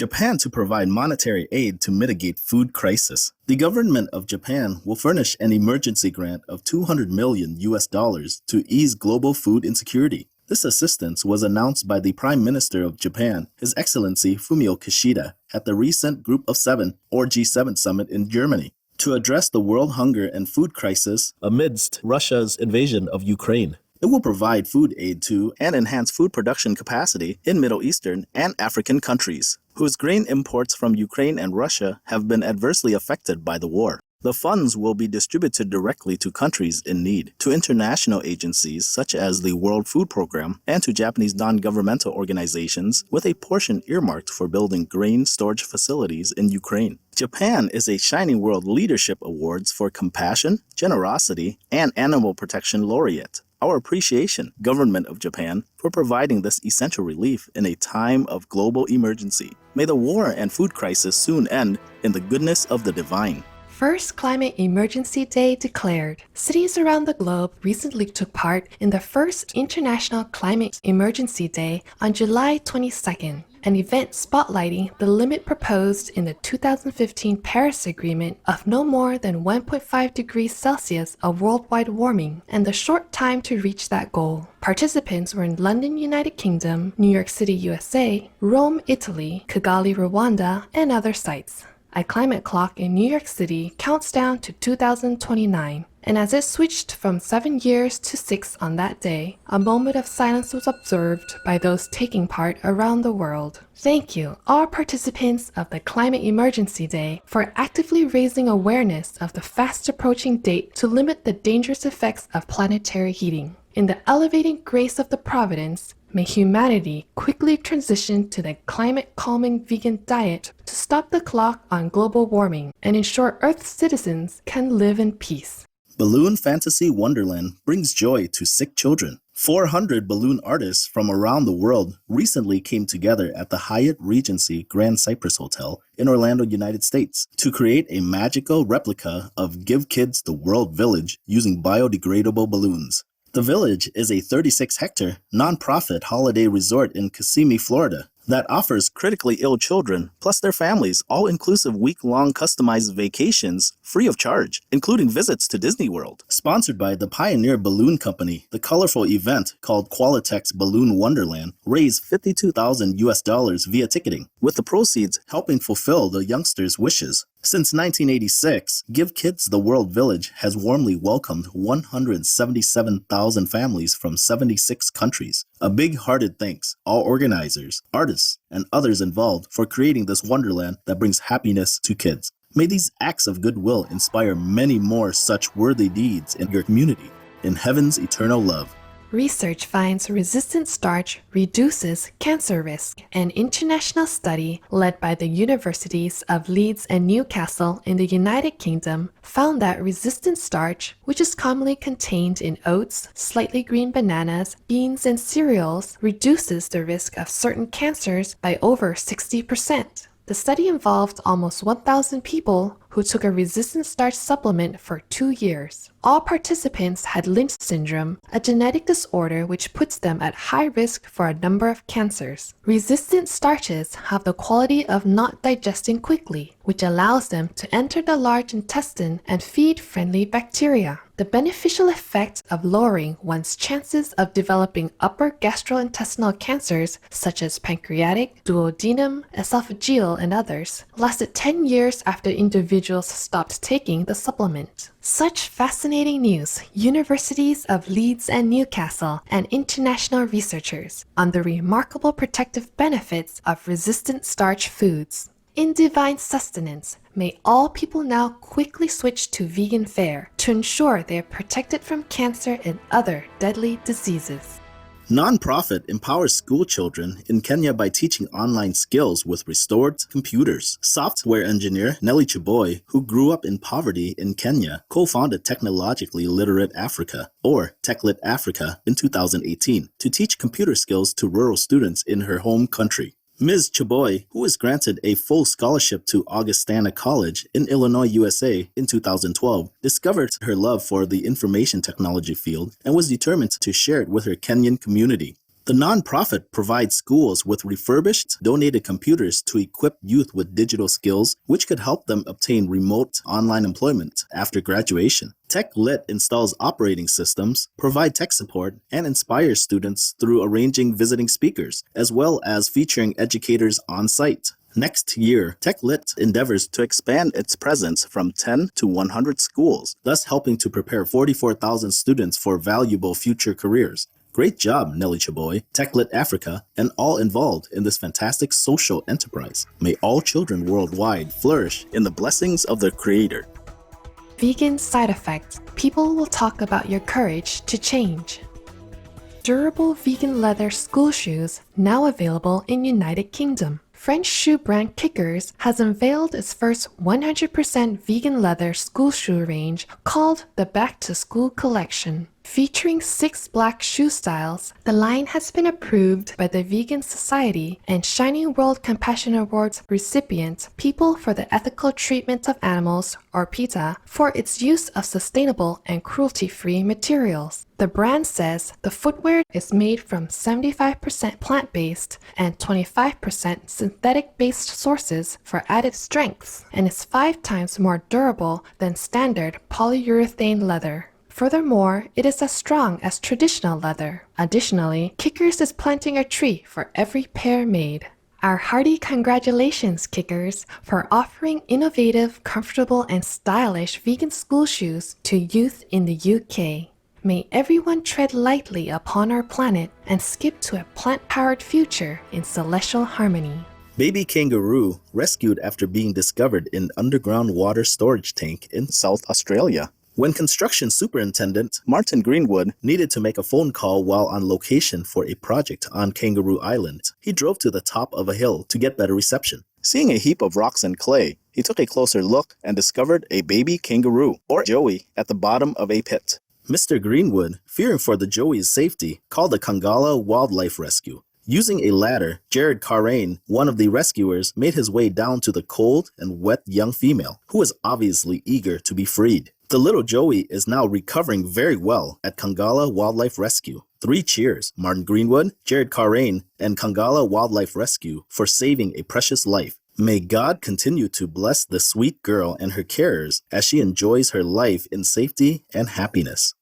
Japan to provide monetary aid to mitigate food crisis. The government of Japan will furnish an emergency grant of $200 million to ease global food insecurity. This assistance was announced by the Prime Minister of Japan, His Excellency Fumio Kishida, at the recent Group of Seven, or G7 summit in Germany, to address the world hunger and food crisis amidst Russia's invasion of Ukraine. It will provide food aid to and enhance food production capacity in Middle Eastern and African countries, whose grain imports from Ukraine and Russia have been adversely affected by the war. The funds will be distributed directly to countries in need, to international agencies such as the World Food Program, and to Japanese non-governmental organizations, with a portion earmarked for building grain storage facilities in Ukraine. Japan is a Shining World Leadership Awards for Compassion, Generosity, and Animal Protection laureate. Our appreciation, Government of Japan, for providing this essential relief in a time of global emergency. May the war and food crisis soon end in the goodness of the divine. First Climate Emergency Day declared. Cities around the globe recently took part in the first International Climate Emergency Day on July 22nd, an event spotlighting the limit proposed in the 2015 Paris Agreement of no more than 1.5 degrees Celsius of worldwide warming and the short time to reach that goal. Participants were in London, United Kingdom, New York City, USA, Rome, Italy, Kigali, Rwanda, and other sites. A climate clock in New York City counts down to 2029, and as it switched from 7 years to 6 on that day, a moment of silence was observed by those taking part around the world. Thank you, all participants of the Climate Emergency Day, for actively raising awareness of the fast approaching date to limit the dangerous effects of planetary heating. In the elevating grace of the Providence, may humanity quickly transition to the climate-calming vegan diet to stop the clock on global warming and ensure Earth's citizens can live in peace. Balloon Fantasy Wonderland brings joy to sick children. 400 balloon artists from around the world recently came together at the Hyatt Regency Grand Cypress Hotel in Orlando, United States, to create a magical replica of Give Kids the World Village using biodegradable balloons. The Village is a 36-hectare, nonprofit holiday resort in Kissimmee, Florida, that offers critically ill children, plus their families, all-inclusive week-long customized vacations free of charge, including visits to Disney World. Sponsored by the Pioneer Balloon Company, the colorful event called Qualitex Balloon Wonderland raised $52,000 via ticketing, with the proceeds helping fulfill the youngsters' wishes. Since 1986, Give Kids the World Village has warmly welcomed 177,000 families from 76 countries. A big-hearted thanks, all organizers, artists, and others involved for creating this wonderland that brings happiness to kids. May these acts of goodwill inspire many more such worthy deeds in your community. In heaven's eternal love. Research finds resistant starch reduces cancer risk. An international study led by the universities of Leeds and Newcastle in the United Kingdom found that resistant starch, which is commonly contained in oats, slightly green bananas, beans, and cereals, reduces the risk of certain cancers by over 60%. The study involved almost 1,000 people who took a resistant starch supplement for 2 years. All participants had Lynch syndrome, a genetic disorder which puts them at high risk for a number of cancers. Resistant starches have the quality of not digesting quickly, which allows them to enter the large intestine and feed friendly bacteria. The beneficial effect of lowering one's chances of developing upper gastrointestinal cancers such as pancreatic, duodenum, esophageal, and others lasted 10 years after individuals stopped taking the supplement. Such fascinating news, universities of Leeds and Newcastle and international researchers on the remarkable protective benefits of resistant starch foods. In divine sustenance, may all people now quickly switch to vegan fare to ensure they are protected from cancer and other deadly diseases. Nonprofit empowers school children in Kenya by teaching online skills with restored computers. Software engineer Nelly Chiboy, who grew up in poverty in Kenya, co-founded Technologically Literate Africa, or TechLit Africa, in 2018 to teach computer skills to rural students in her home country. Ms. Chiboy, who was granted a full scholarship to Augustana College in Illinois, USA in 2012, discovered her love for the information technology field and was determined to share it with her Kenyan community. The nonprofit provides schools with refurbished, donated computers to equip youth with digital skills, which could help them obtain remote online employment after graduation. TechLit installs operating systems, provide tech support, and inspires students through arranging visiting speakers, as well as featuring educators on site. Next year, TechLit endeavors to expand its presence from 10 to 100 schools, thus helping to prepare 44,000 students for valuable future careers. Great job, Nelly Chaboy, TechLit Africa, and all involved in this fantastic social enterprise. May all children worldwide flourish in the blessings of their Creator. Vegan side effects. People will talk about your courage to change. Durable vegan leather school shoes now available in United Kingdom. French shoe brand Kickers has unveiled its first 100% vegan leather school shoe range called the Back to School Collection. Featuring 6 black shoe styles, the line has been approved by the Vegan Society and Shining World Compassion Awards recipient People for the Ethical Treatment of Animals, or PETA, for its use of sustainable and cruelty-free materials. The brand says the footwear is made from 75% plant-based and 25% synthetic-based sources for added strength and is 5 times more durable than standard polyurethane leather. Furthermore, it is as strong as traditional leather. Additionally, Kickers is planting a tree for every pair made. Our hearty congratulations, Kickers, for offering innovative, comfortable, and stylish vegan school shoes to youth in the UK. May everyone tread lightly upon our planet and skip to a plant-powered future in celestial harmony. Baby kangaroo rescued after being discovered in underground water storage tank in South Australia. When construction superintendent Martin Greenwood needed to make a phone call while on location for a project on Kangaroo Island, he drove to the top of a hill to get better reception. Seeing a heap of rocks and clay, he took a closer look and discovered a baby kangaroo, or joey, at the bottom of a pit. Mr. Greenwood, fearing for the joey's safety, called the Kangala Wildlife Rescue. Using a ladder, Jared Carrain, one of the rescuers, made his way down to the cold and wet young female, who was obviously eager to be freed. The little joey is now recovering very well at Kangala Wildlife Rescue. 3 cheers, Martin Greenwood, Jared Carrain, and Kangala Wildlife Rescue for saving a precious life. May God continue to bless the sweet girl and her carers as she enjoys her life in safety and happiness.